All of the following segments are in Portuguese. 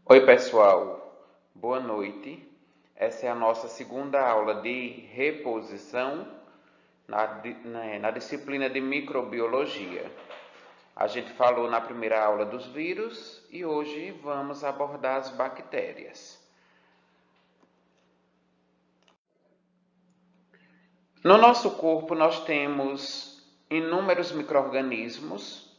Oi, pessoal. Boa noite. Essa é a nossa segunda aula de reposição na disciplina de microbiologia. A gente falou na primeira aula dos vírus e hoje vamos abordar as bactérias. No nosso corpo, nós temos inúmeros micro-organismos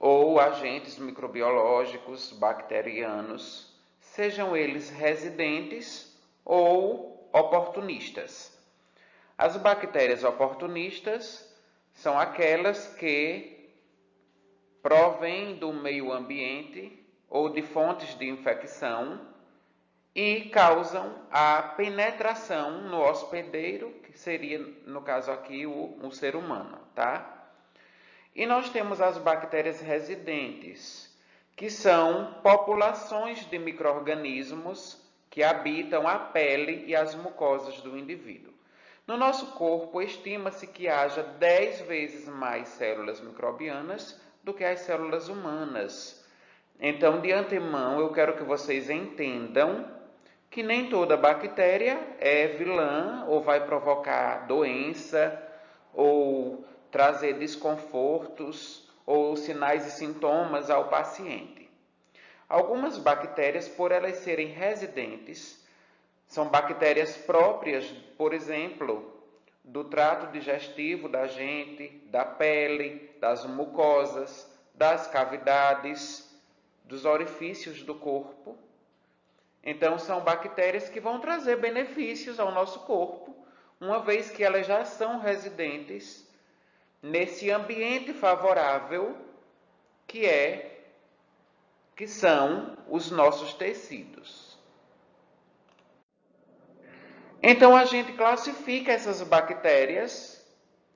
ou agentes microbiológicos bacterianos, sejam eles residentes ou oportunistas. As bactérias oportunistas são aquelas que provêm do meio ambiente ou de fontes de infecção e causam a penetração no hospedeiro, que seria, no caso aqui, o ser humano, tá? E nós temos as bactérias residentes, que são populações de micro-organismos que habitam a pele e as mucosas do indivíduo. No nosso corpo, estima-se que haja 10 vezes mais células microbianas do que as células humanas. Então, de antemão, eu quero que vocês entendam que nem toda bactéria é vilã ou vai provocar doença ou trazer desconfortos ou sinais e sintomas ao paciente. Algumas bactérias, por elas serem residentes, são bactérias próprias, por exemplo, do trato digestivo da gente, da pele, das mucosas, das cavidades, dos orifícios do corpo. Então, são bactérias que vão trazer benefícios ao nosso corpo, uma vez que elas já são residentes nesse ambiente favorável que são os nossos tecidos. Então a gente classifica essas bactérias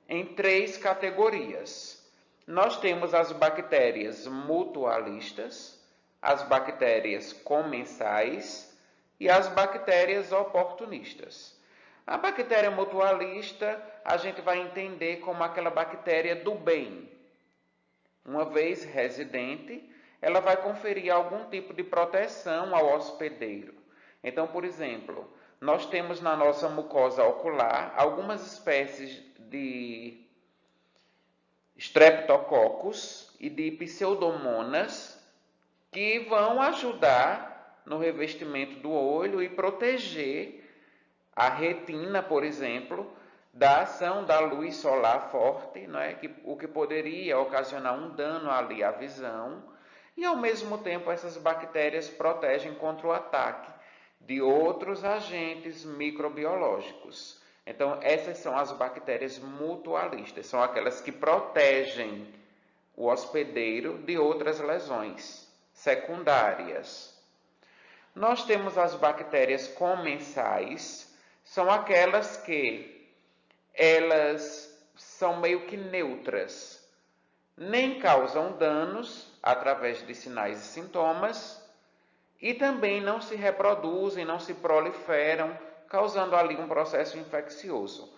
em 3 categorias. Nós temos as bactérias mutualistas, as bactérias comensais e as bactérias oportunistas. A bactéria mutualista a gente vai entender como aquela bactéria do bem. Uma vez residente, ela vai conferir algum tipo de proteção ao hospedeiro. Então, por exemplo, nós temos na nossa mucosa ocular algumas espécies de streptococcus e de pseudomonas que vão ajudar no revestimento do olho e proteger a retina, por exemplo, da ação da luz solar forte, o que poderia ocasionar um dano ali à visão, e ao mesmo tempo essas bactérias protegem contra o ataque de outros agentes microbiológicos. Então, essas são as bactérias mutualistas, são aquelas que protegem o hospedeiro de outras lesões secundárias. Nós temos as bactérias comensais, são aquelas que elas são meio que neutras, nem causam danos através de sinais e sintomas e também não se reproduzem, não se proliferam, causando ali um processo infeccioso.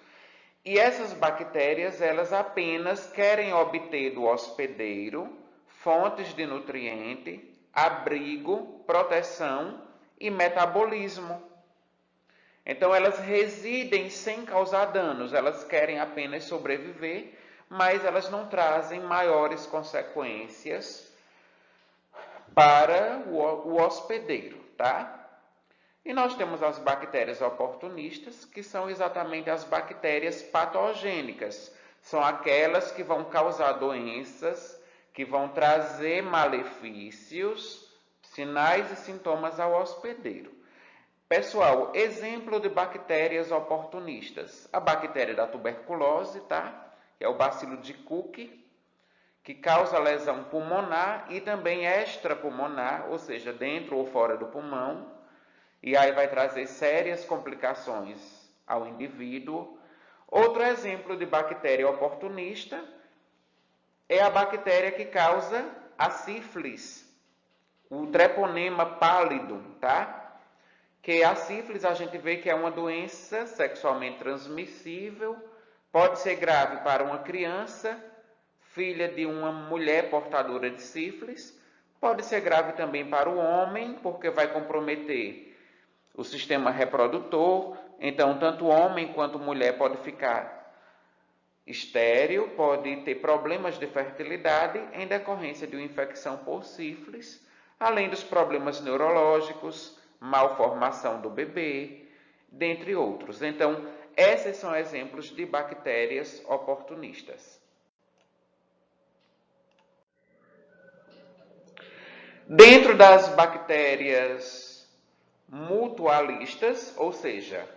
E essas bactérias, elas apenas querem obter do hospedeiro fontes de nutriente, abrigo, proteção e metabolismo. Então, elas residem sem causar danos, elas querem apenas sobreviver, mas elas não trazem maiores consequências para o hospedeiro, tá? E nós temos as bactérias oportunistas, que são exatamente as bactérias patogênicas. São aquelas que vão causar doenças, que vão trazer malefícios, sinais e sintomas ao hospedeiro. Pessoal, exemplo de bactérias oportunistas. A bactéria da tuberculose, tá? Que é o bacilo de Koch, que causa lesão pulmonar e também extrapulmonar, ou seja, dentro ou fora do pulmão. E aí vai trazer sérias complicações ao indivíduo. Outro exemplo de bactéria oportunista é a bactéria que causa a sífilis, o treponema pálido, tá? Que a sífilis a gente vê que é uma doença sexualmente transmissível, pode ser grave para uma criança, filha de uma mulher portadora de sífilis, Pode ser grave também para o homem, porque vai comprometer o sistema reprodutor. Então, tanto homem quanto mulher pode ficar estéril, pode ter problemas de fertilidade em decorrência de uma infecção por sífilis, além dos problemas neurológicos, malformação do bebê, dentre outros. Então, esses são exemplos de bactérias oportunistas. Dentro das bactérias mutualistas, ou seja,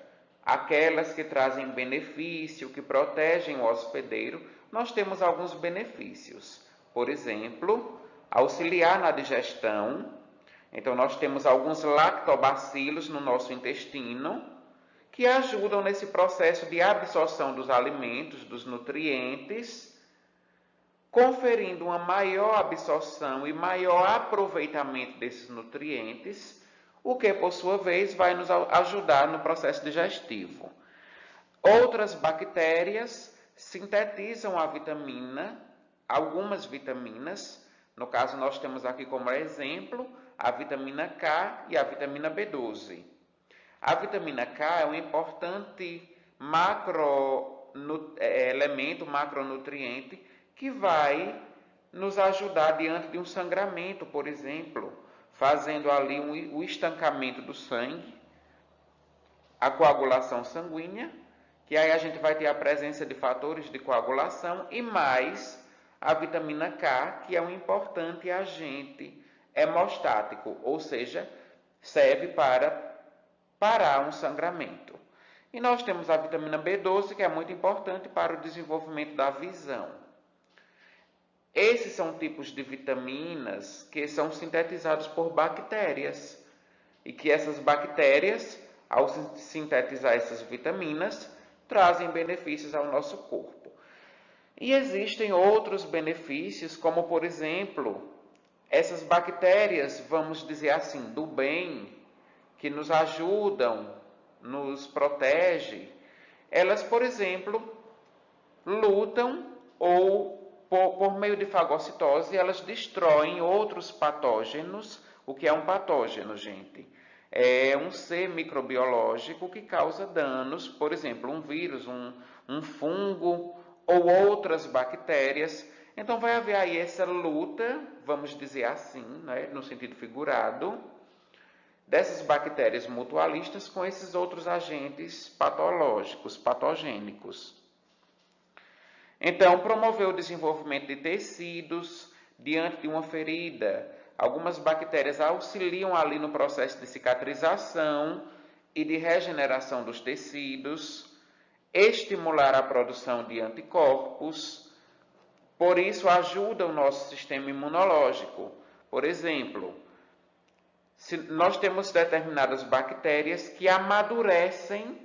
aquelas que trazem benefício, que protegem o hospedeiro, nós temos alguns benefícios. Por exemplo, auxiliar na digestão. Então, nós temos alguns lactobacilos no nosso intestino, que ajudam nesse processo de absorção dos alimentos, dos nutrientes, conferindo uma maior absorção e maior aproveitamento desses nutrientes, o que, por sua vez, vai nos ajudar no processo digestivo. Outras bactérias sintetizam a vitamina, algumas vitaminas. No caso, nós temos aqui como exemplo a vitamina K e a vitamina B12. A vitamina K é um importante elemento, macronutriente, que vai nos ajudar diante de um sangramento, por exemplo, fazendo ali o estancamento do sangue, a coagulação sanguínea, que aí a gente vai ter a presença de fatores de coagulação e mais a vitamina K, que é um importante agente hemostático, ou seja, serve para parar um sangramento. E nós temos a vitamina B12, que é muito importante para o desenvolvimento da visão. Esses são tipos de vitaminas que são sintetizados por bactérias e que essas bactérias, ao sintetizar essas vitaminas, trazem benefícios ao nosso corpo. E existem outros benefícios, como, por exemplo, essas bactérias, vamos dizer assim, do bem, que nos ajudam, nos protegem, elas, por exemplo, lutam ou por meio de fagocitose, elas destroem outros patógenos. O que é um patógeno, gente? É um ser microbiológico que causa danos, por exemplo, um vírus, um fungo ou outras bactérias. Então, vai haver aí essa luta, vamos dizer assim, né, no sentido figurado, dessas bactérias mutualistas com esses outros agentes patológicos, patogênicos. Então, promover o desenvolvimento de tecidos diante de uma ferida. Algumas bactérias auxiliam ali no processo de cicatrização e de regeneração dos tecidos, estimular a produção de anticorpos, por isso ajuda o nosso sistema imunológico. Por exemplo, nós temos determinadas bactérias que amadurecem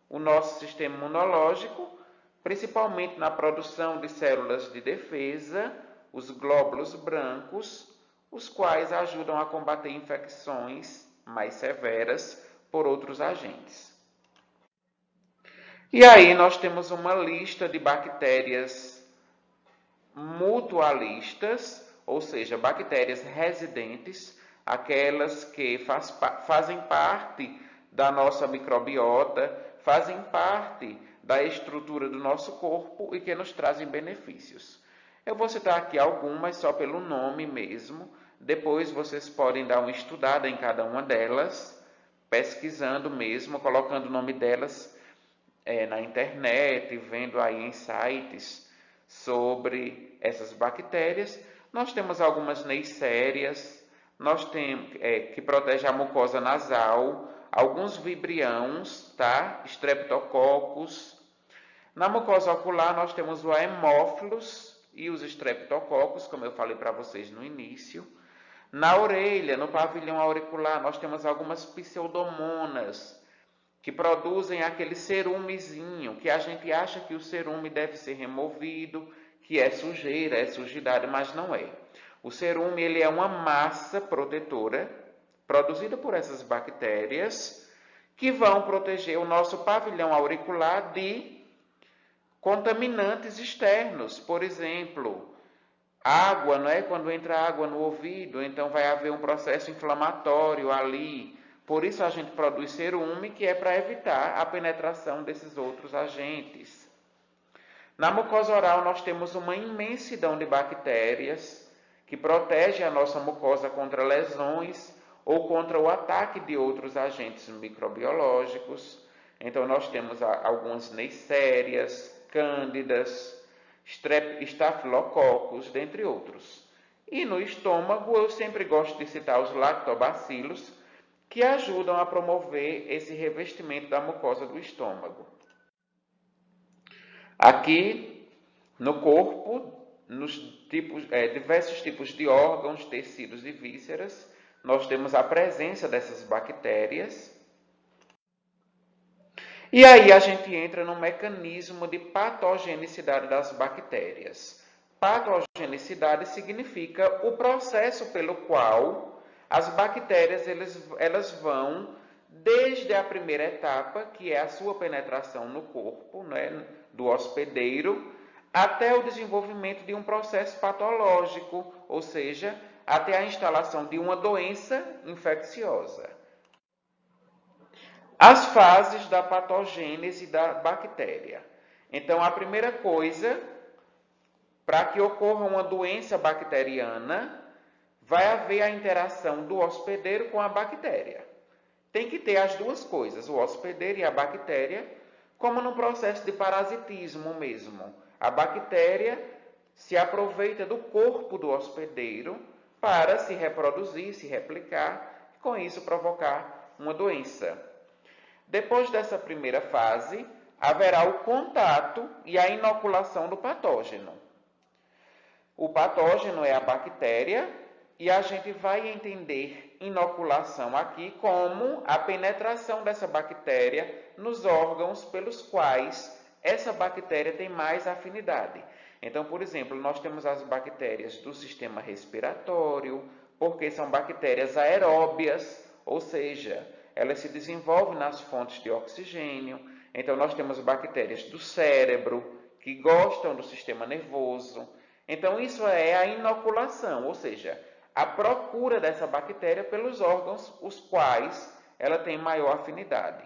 o nosso sistema imunológico, principalmente na produção de células de defesa, os glóbulos brancos, os quais ajudam a combater infecções mais severas por outros agentes. E aí nós temos uma lista de bactérias mutualistas, ou seja, bactérias residentes, aquelas que fazem parte da nossa microbiota, fazem parte da estrutura do nosso corpo e que nos trazem benefícios. Eu vou citar aqui algumas só pelo nome mesmo, depois vocês podem dar uma estudada em cada uma delas, pesquisando mesmo, colocando o nome delas na internet, vendo aí em sites sobre essas bactérias. Nós temos algumas neissérias, nós temos que protegem a mucosa nasal, alguns vibriões, tá? Streptococcus. Na mucosa ocular, nós temos o Haemophilus e os Streptococcus, como eu falei para vocês no início. Na orelha, no pavilhão auricular, nós temos algumas pseudomonas, que produzem aquele cerumezinho, que a gente acha que o cerume deve ser removido, que é sujeira, é sujidade, mas não é. O cerume ele é uma massa protetora, produzida por essas bactérias, que vão proteger o nosso pavilhão auricular de contaminantes externos, por exemplo, água, não é? Quando entra água no ouvido, então vai haver um processo inflamatório ali. Por isso a gente produz cerume, que é para evitar a penetração desses outros agentes. Na mucosa oral nós temos uma imensidão de bactérias que protege a nossa mucosa contra lesões ou contra o ataque de outros agentes microbiológicos. Então nós temos algumas neisserias, cândidas, estafilococos, dentre outros. E no estômago eu sempre gosto de citar os lactobacilos, que ajudam a promover esse revestimento da mucosa do estômago. Aqui no corpo, nos diversos tipos de órgãos, tecidos e vísceras, nós temos a presença dessas bactérias. E aí a gente entra no mecanismo de patogenicidade das bactérias. Patogenicidade significa o processo pelo qual as bactérias elas vão, desde a primeira etapa, que é a sua penetração no corpo, né, do hospedeiro, até o desenvolvimento de um processo patológico, ou seja, até a instalação de uma doença infecciosa. As fases da patogênese da bactéria. Então, a primeira coisa, para que ocorra uma doença bacteriana, vai haver a interação do hospedeiro com a bactéria. Tem que ter as duas coisas, o hospedeiro e a bactéria, como no processo de parasitismo mesmo. A bactéria se aproveita do corpo do hospedeiro para se reproduzir, se replicar, e com isso provocar uma doença. Depois dessa primeira fase, haverá o contato e a inoculação do patógeno. O patógeno é a bactéria e a gente vai entender inoculação aqui como a penetração dessa bactéria nos órgãos pelos quais essa bactéria tem mais afinidade. Então, por exemplo, nós temos as bactérias do sistema respiratório, porque são bactérias aeróbias, ou seja, elas se desenvolvem nas fontes de oxigênio. Então, nós temos bactérias do cérebro, que gostam do sistema nervoso. Então, isso é a inoculação, ou seja, a procura dessa bactéria pelos órgãos os quais ela tem maior afinidade.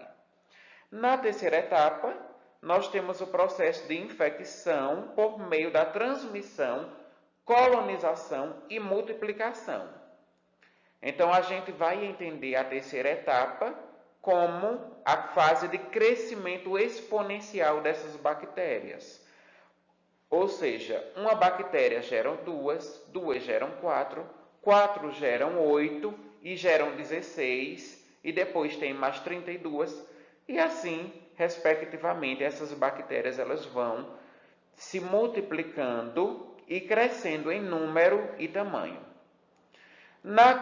Na terceira etapa, nós temos o processo de infecção por meio da transmissão, colonização e multiplicação. Então, a gente vai entender a terceira etapa como a fase de crescimento exponencial dessas bactérias. Ou seja, uma bactéria gera duas, duas geram quatro, quatro geram 8 e geram 16, e depois tem mais 32, e assim, respectivamente, essas bactérias elas vão se multiplicando e crescendo em número e tamanho. Na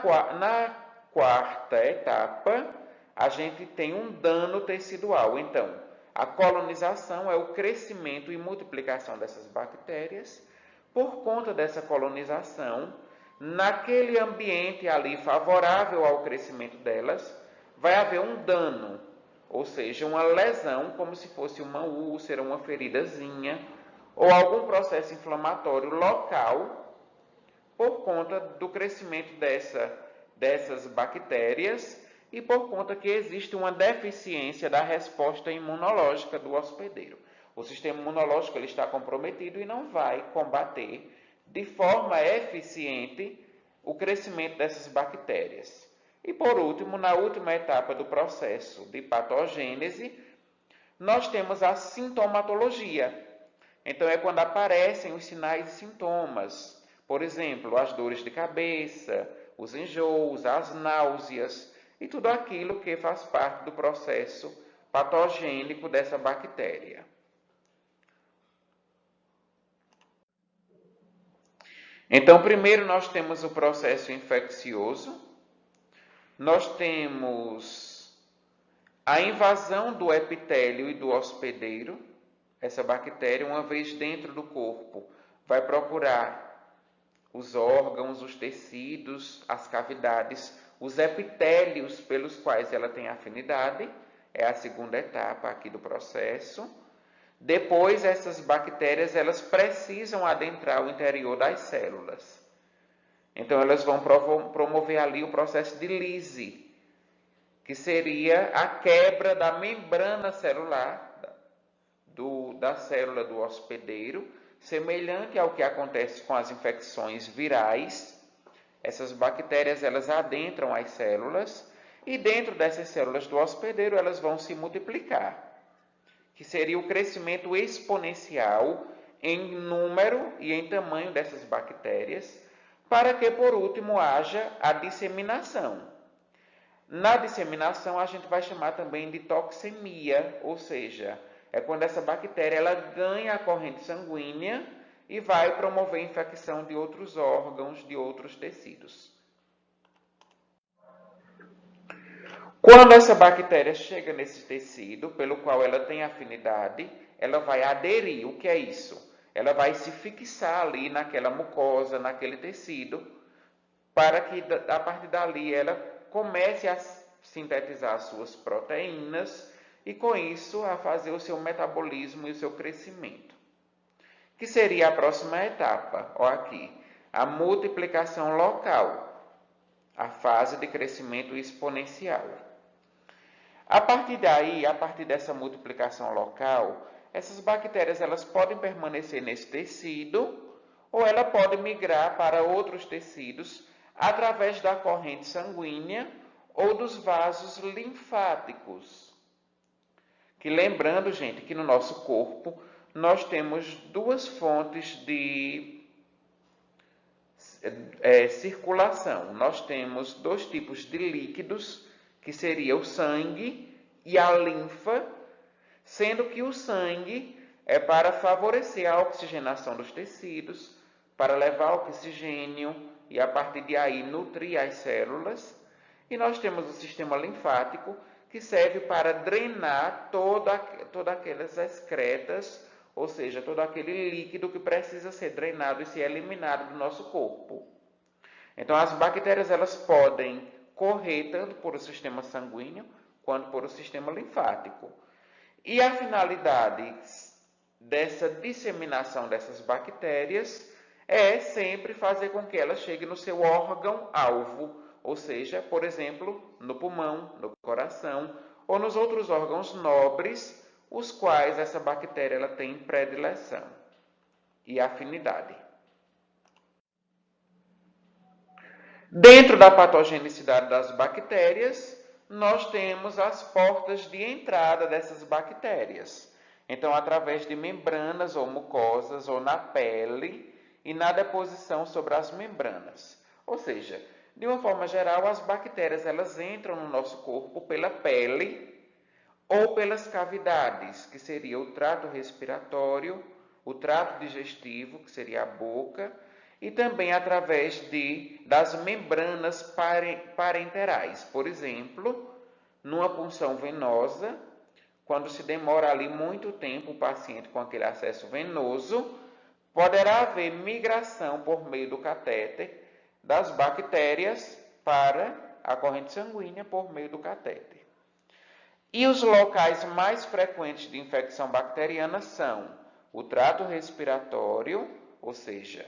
quarta etapa, a gente tem um dano tecidual. Então, a colonização é o crescimento e multiplicação dessas bactérias. Por conta dessa colonização, naquele ambiente ali favorável ao crescimento delas, vai haver um dano, ou seja, uma lesão, como se fosse uma úlcera, uma feridazinha, ou algum processo inflamatório local, por conta do crescimento dessas bactérias e por conta que existe uma deficiência da resposta imunológica do hospedeiro. O sistema imunológico ele está comprometido e não vai combater de forma eficiente o crescimento dessas bactérias. E por último, na última etapa do processo de patogênese, nós temos a sintomatologia. Então é quando aparecem os sinais e sintomas. Por exemplo, as dores de cabeça, os enjoos, as náuseas e tudo aquilo que faz parte do processo patogênico dessa bactéria. Então, primeiro nós temos o processo infeccioso, nós temos a invasão do epitélio e do hospedeiro. Essa bactéria, uma vez dentro do corpo, vai procurar os órgãos, os tecidos, as cavidades, os epitélios pelos quais ela tem afinidade. É a segunda etapa aqui do processo. Depois, essas bactérias elas precisam adentrar o interior das células. Então, elas vão promover ali o processo de lise, que seria a quebra da membrana celular da célula do hospedeiro, semelhante ao que acontece com as infecções virais. Essas bactérias elas adentram as células e dentro dessas células do hospedeiro elas vão se multiplicar, que seria o crescimento exponencial em número e em tamanho dessas bactérias, para que, por último, haja a disseminação. Na disseminação, a gente vai chamar também de toxemia, ou seja, é quando essa bactéria ela ganha a corrente sanguínea e vai promover infecção de outros órgãos, de outros tecidos. Quando essa bactéria chega nesse tecido, pelo qual ela tem afinidade, ela vai aderir. O que é isso? Ela vai se fixar ali naquela mucosa, naquele tecido, para que a partir dali ela comece a sintetizar as suas proteínas e com isso a fazer o seu metabolismo e o seu crescimento. Que seria a próxima etapa? Ó aqui, a multiplicação local, a fase de crescimento exponencial. A partir daí, a partir dessa multiplicação local, essas bactérias elas podem permanecer nesse tecido ou ela pode migrar para outros tecidos através da corrente sanguínea ou dos vasos linfáticos. Que lembrando, gente, que no nosso corpo nós temos duas fontes de circulação. Nós temos dois tipos de líquidos, que seria o sangue e a linfa, sendo que o sangue é para favorecer a oxigenação dos tecidos, para levar oxigênio e a partir de aí nutrir as células. E nós temos o sistema linfático, que serve para drenar todas aquelas excretas, ou seja, todo aquele líquido que precisa ser drenado e ser eliminado do nosso corpo. Então, as bactérias elas podem correr tanto por o sistema sanguíneo quanto por o sistema linfático. E a finalidade dessa disseminação dessas bactérias é sempre fazer com que elas cheguem no seu órgão-alvo, ou seja, por exemplo, no pulmão, no coração ou nos outros órgãos nobres, os quais essa bactéria ela tem predileção e afinidade. Dentro da patogenicidade das bactérias, nós temos as portas de entrada dessas bactérias. Então, através de membranas ou mucosas ou na pele e na deposição sobre as membranas. Ou seja, de uma forma geral, as bactérias elas entram no nosso corpo pela pele ou pelas cavidades, que seria o trato respiratório, o trato digestivo, que seria a boca, e também através das membranas parenterais. Por exemplo, numa punção venosa, quando se demora ali muito tempo o paciente com aquele acesso venoso, poderá haver migração por meio do catéter das bactérias para a corrente sanguínea por meio do catéter. E os locais mais frequentes de infecção bacteriana são o trato respiratório, ou seja,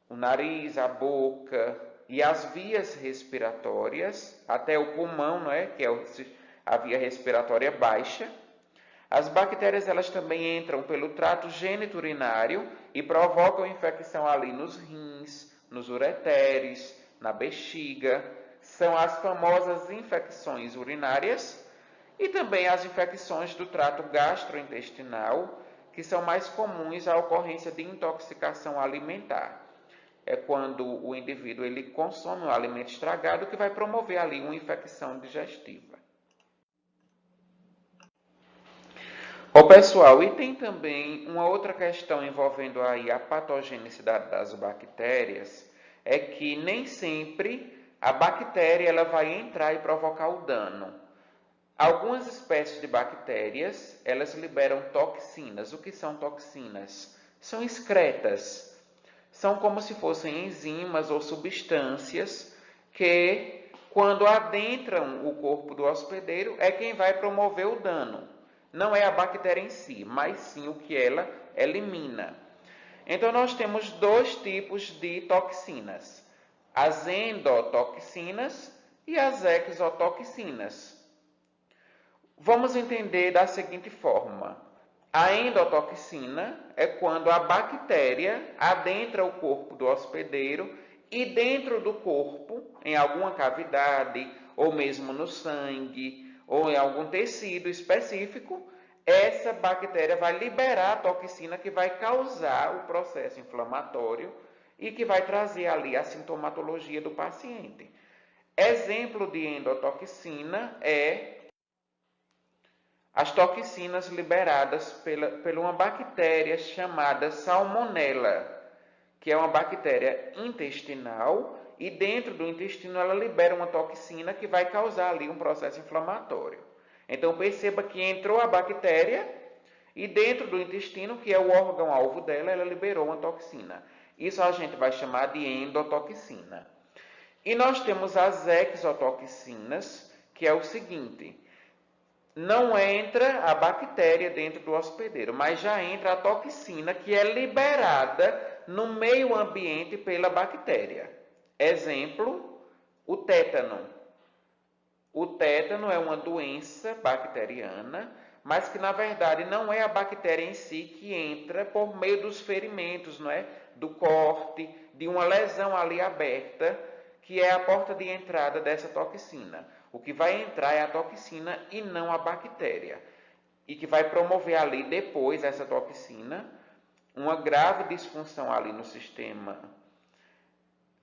o nariz, a boca e as vias respiratórias, até o pulmão, não é? Que é a via respiratória baixa. As bactérias elas também entram pelo trato geniturinário e provocam infecção ali nos rins, nos ureteres, na bexiga. São as famosas infecções urinárias e também as infecções do trato gastrointestinal, que são mais comuns à ocorrência de intoxicação alimentar. É quando o indivíduo ele consome um alimento estragado que vai promover ali uma infecção digestiva. Ó, pessoal, e tem também uma outra questão envolvendo aí a patogenicidade das bactérias, é que nem sempre a bactéria ela vai entrar e provocar o dano. Algumas espécies de bactérias, elas liberam toxinas. O que são toxinas? São excretas. São como se fossem enzimas ou substâncias que, quando adentram o corpo do hospedeiro, é quem vai promover o dano. não é a bactéria em si, mas sim o que ela elimina. Então, nós temos dois tipos de toxinas, as endotoxinas e as exotoxinas. Vamos entender da seguinte forma. A endotoxina é quando a bactéria adentra o corpo do hospedeiro e dentro do corpo, em alguma cavidade, ou mesmo no sangue, ou em algum tecido específico, essa bactéria vai liberar a toxina que vai causar o processo inflamatório e que vai trazer ali a sintomatologia do paciente. Exemplo de endotoxina é as toxinas liberadas por uma bactéria chamada Salmonella, que é uma bactéria intestinal, e dentro do intestino ela libera uma toxina que vai causar ali um processo inflamatório. Então perceba que entrou a bactéria e dentro do intestino, que é o órgão-alvo dela, ela liberou uma toxina. Isso a gente vai chamar de endotoxina. E nós temos as exotoxinas, que é o seguinte: não entra a bactéria dentro do hospedeiro, mas já entra a toxina que é liberada no meio ambiente pela bactéria. Exemplo, o tétano. O tétano é uma doença bacteriana, mas que na verdade não é a bactéria em si que entra por meio dos ferimentos, não é? Do corte, de uma lesão ali aberta, que é a porta de entrada dessa toxina. O que vai entrar é a toxina e não a bactéria. E que vai promover ali depois essa toxina uma grave disfunção ali no sistema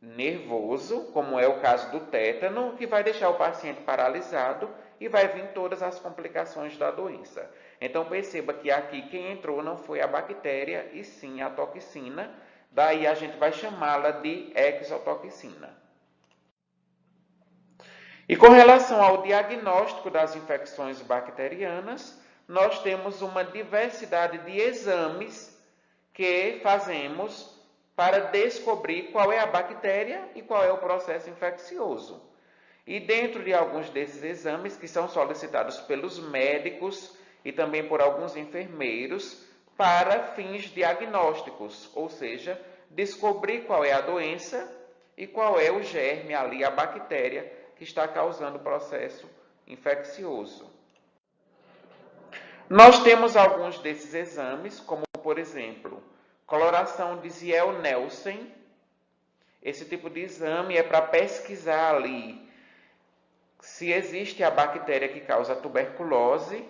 nervoso, como é o caso do tétano, que vai deixar o paciente paralisado e vai vir todas as complicações da doença. Então perceba que aqui quem entrou não foi a bactéria e sim a toxina, daí a gente vai chamá-la de exotoxina. E com relação ao diagnóstico das infecções bacterianas, nós temos uma diversidade de exames que fazemos para descobrir qual é a bactéria e qual é o processo infeccioso. E dentro de alguns desses exames, que são solicitados pelos médicos e também por alguns enfermeiros, para fins diagnósticos, ou seja, descobrir qual é a doença e qual é o germe ali, a bactéria que está causando o processo infeccioso. Nós temos alguns desses exames, como por exemplo, coloração de Ziehl-Neelsen. Esse tipo de exame é para pesquisar ali se existe a bactéria que causa tuberculose.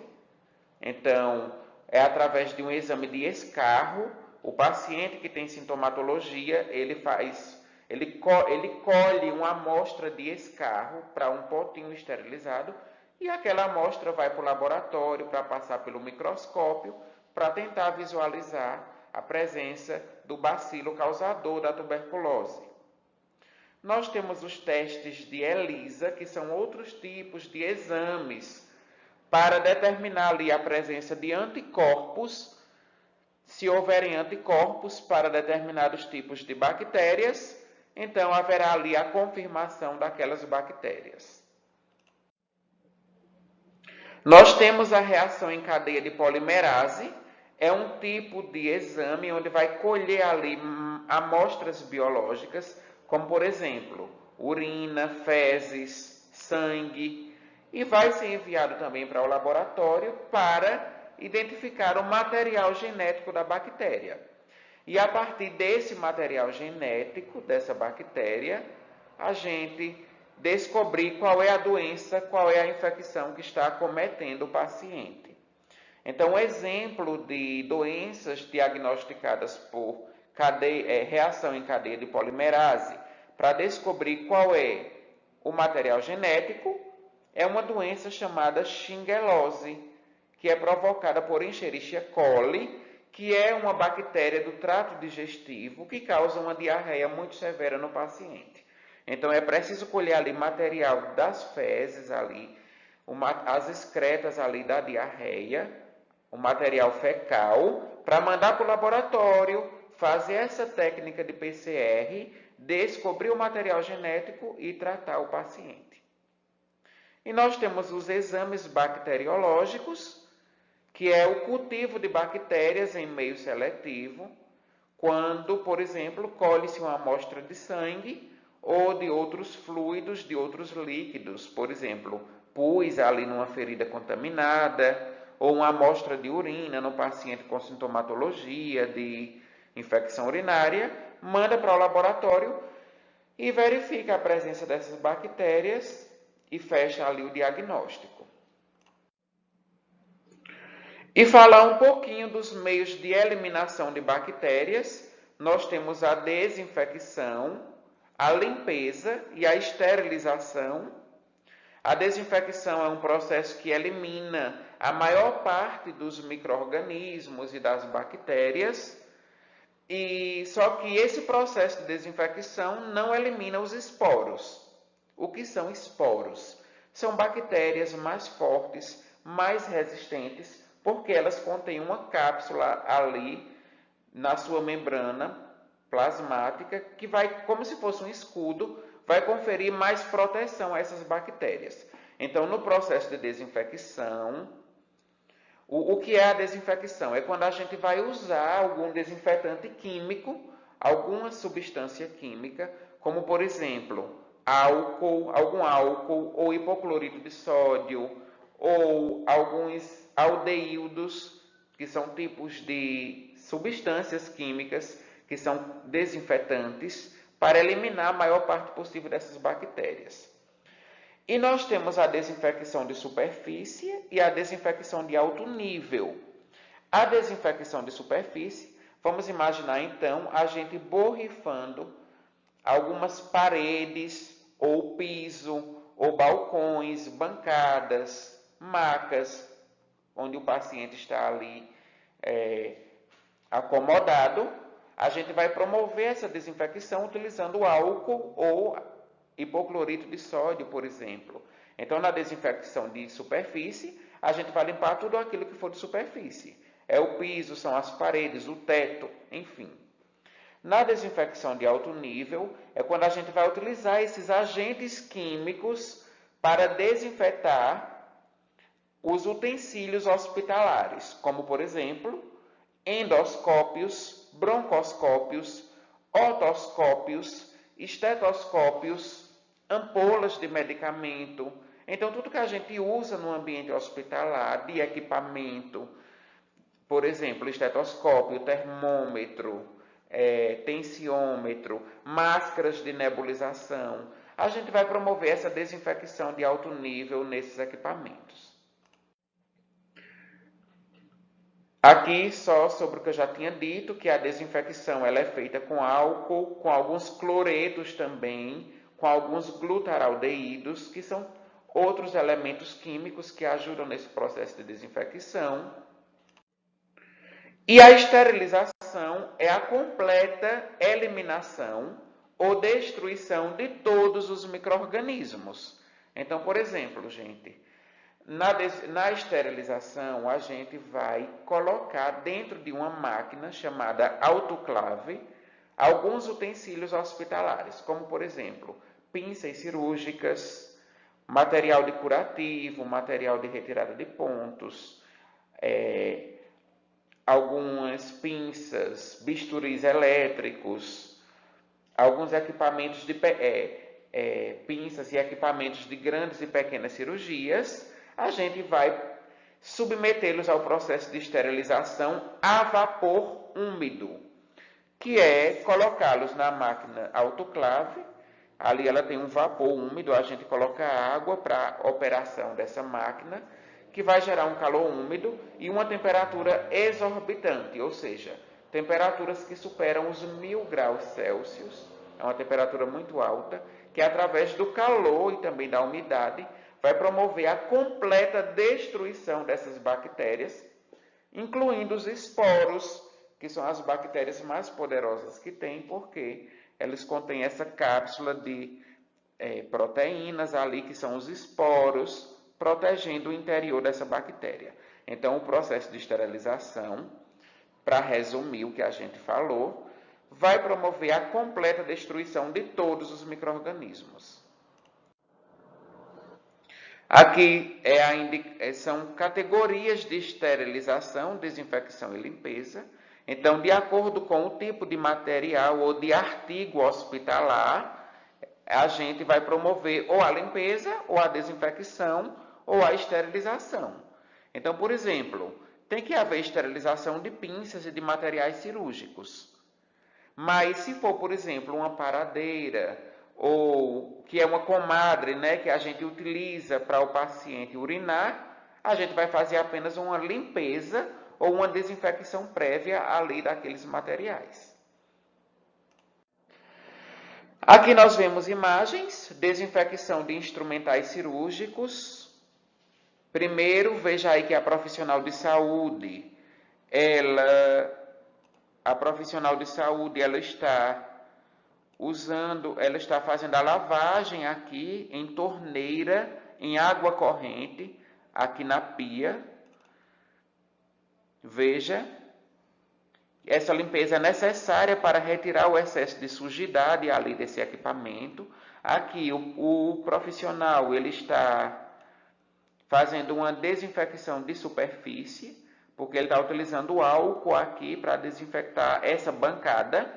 Então, é através de um exame de escarro. O paciente que tem sintomatologia, ele colhe uma amostra de escarro para um potinho esterilizado e aquela amostra vai para o laboratório para passar pelo microscópio para tentar visualizar a presença do bacilo causador da tuberculose. Nós temos os testes de ELISA, que são outros tipos de exames para determinar ali a presença de anticorpos, se houverem anticorpos para determinados tipos de bactérias, então haverá ali a confirmação daquelas bactérias. Nós temos a reação em cadeia de polimerase, é um tipo de exame onde vai colher ali amostras biológicas, como por exemplo, urina, fezes, sangue, e vai ser enviado também para o laboratório para identificar o material genético da bactéria. E a partir desse material genético, dessa bactéria, a gente descobrir qual é a doença, qual é a infecção que está acometendo o paciente. Então, um exemplo de doenças diagnosticadas por reação em cadeia de polimerase, para descobrir qual é o material genético, é uma doença chamada Shigellose, que é provocada por Escherichia coli, que é uma bactéria do trato digestivo que causa uma diarreia muito severa no paciente. Então, é preciso colher ali material das fezes ali, as excretas ali da diarreia, o material fecal, para mandar para o laboratório, fazer essa técnica de PCR, descobrir o material genético e tratar o paciente. E nós temos os exames bacteriológicos, que é o cultivo de bactérias em meio seletivo, quando, por exemplo, colhe-se uma amostra de sangue ou de outros fluidos, de outros líquidos, por exemplo, pus ali numa ferida contaminada, ou uma amostra de urina no paciente com sintomatologia de infecção urinária, manda para o laboratório e verifica a presença dessas bactérias e fecha ali o diagnóstico. E falar um pouquinho dos meios de eliminação de bactérias, nós temos a desinfecção, a limpeza e a esterilização. A desinfecção é um processo que elimina a maior parte dos micro-organismos e das bactérias, e só que esse processo de desinfecção não elimina os esporos. O que são esporos? São bactérias mais fortes, mais resistentes, porque elas contêm uma cápsula ali na sua membrana plasmática que vai, como se fosse um escudo, vai conferir mais proteção a essas bactérias. Então, no processo de desinfecção, o que é a desinfecção? É quando a gente vai usar algum desinfetante químico, alguma substância química, como, por exemplo, algum álcool ou hipoclorito de sódio, ou alguns aldeídos, que são tipos de substâncias químicas que são desinfetantes, para eliminar a maior parte possível dessas bactérias. E nós temos a desinfecção de superfície e a desinfecção de alto nível. A desinfecção de superfície, vamos imaginar então a gente borrifando algumas paredes, ou piso, ou balcões, bancadas, macas, onde o paciente está ali acomodado. A gente vai promover essa desinfecção utilizando álcool ou hipoclorito de sódio, por exemplo. Então, na desinfecção de superfície, a gente vai limpar tudo aquilo que for de superfície. É o piso, são as paredes, o teto, enfim. Na desinfecção de alto nível, é quando a gente vai utilizar esses agentes químicos para desinfetar os utensílios hospitalares, como, por exemplo, endoscópios, broncoscópios, otoscópios, estetoscópios, ampolas de medicamento. Então, tudo que a gente usa no ambiente hospitalar, de equipamento, por exemplo, estetoscópio, termômetro, tensiômetro, máscaras de nebulização, a gente vai promover essa desinfecção de alto nível nesses equipamentos. Aqui só sobre o que eu já tinha dito, que a desinfecção ela é feita com álcool, com alguns cloretos também, com alguns glutaraldeídos, que são outros elementos químicos que ajudam nesse processo de desinfecção. E a esterilização é a completa eliminação ou destruição de todos os micro-organismos. Então, por exemplo, gente, na esterilização, a gente vai colocar dentro de uma máquina chamada autoclave alguns utensílios hospitalares, como, por exemplo, pinças cirúrgicas, material de curativo, material de retirada de pontos, algumas pinças, bisturis elétricos, alguns equipamentos de pinças e equipamentos de grandes e pequenas cirurgias. A gente vai submetê-los ao processo de esterilização a vapor úmido, que é colocá-los na máquina autoclave. Ali ela tem um vapor úmido, a gente coloca água para a operação dessa máquina, que vai gerar um calor úmido e uma temperatura exorbitante, ou seja, temperaturas que superam os 1000 graus Celsius, é uma temperatura muito alta, que através do calor e também da umidade, vai promover a completa destruição dessas bactérias, incluindo os esporos, que são as bactérias mais poderosas que tem, porque eles contêm essa cápsula de proteínas ali, que são os esporos, protegendo o interior dessa bactéria. Então, o processo de esterilização, para resumir o que a gente falou, vai promover a completa destruição de todos os micro-organismos. Aqui são categorias de esterilização, desinfecção e limpeza. Então, de acordo com o tipo de material ou de artigo hospitalar, a gente vai promover ou a limpeza, ou a desinfecção, ou a esterilização. Então, por exemplo, tem que haver esterilização de pinças e de materiais cirúrgicos. Mas se for, por exemplo, uma paradeira, ou que é uma comadre, né, que a gente utiliza para o paciente urinar, a gente vai fazer apenas uma limpeza ou uma desinfecção prévia ali daqueles materiais. Aqui nós vemos imagens, desinfecção de instrumentais cirúrgicos. Primeiro, veja aí que a profissional de saúde, ela está fazendo a lavagem aqui em torneira, em água corrente, aqui na pia. Veja, essa limpeza é necessária para retirar o excesso de sujidade ali desse equipamento. Aqui o profissional ele está fazendo uma desinfecção de superfície, porque ele está utilizando álcool aqui para desinfectar essa bancada.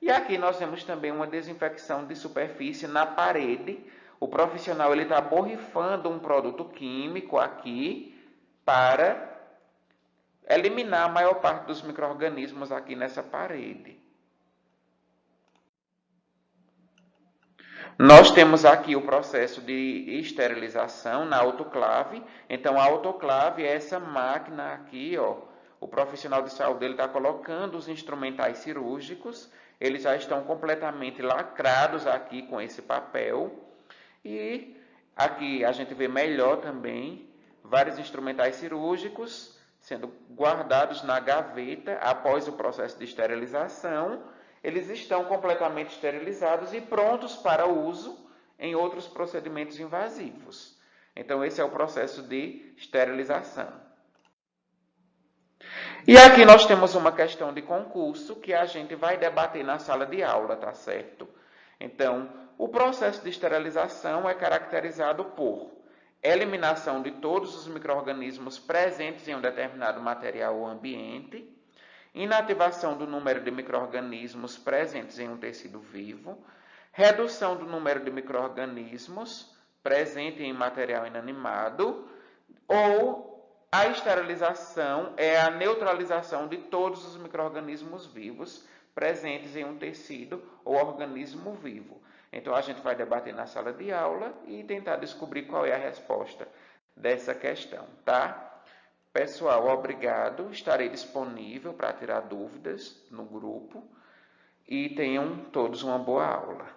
E aqui nós temos também uma desinfecção de superfície na parede. O profissional ele está borrifando um produto químico aqui para eliminar a maior parte dos micro-organismos aqui nessa parede. Nós temos aqui o processo de esterilização na autoclave. Então, a autoclave é essa máquina aqui, ó. O profissional de saúde está colocando os instrumentais cirúrgicos. Eles já estão completamente lacrados aqui com esse papel. E aqui a gente vê melhor também vários instrumentais cirúrgicos sendo guardados na gaveta após o processo de esterilização. Eles estão completamente esterilizados e prontos para uso em outros procedimentos invasivos. Então, esse é o processo de esterilização. E aqui nós temos uma questão de concurso que a gente vai debater na sala de aula, tá certo? Então, o processo de esterilização é caracterizado por eliminação de todos os micro-organismos presentes em um determinado material ou ambiente, inativação do número de micro-organismos presentes em um tecido vivo, redução do número de micro-organismos presentes em material inanimado, ou a esterilização é a neutralização de todos os micro-organismos vivos presentes em um tecido ou organismo vivo. Então, a gente vai debater na sala de aula e tentar descobrir qual é a resposta dessa questão, tá? Pessoal, obrigado. Estarei disponível para tirar dúvidas no grupo e tenham todos uma boa aula.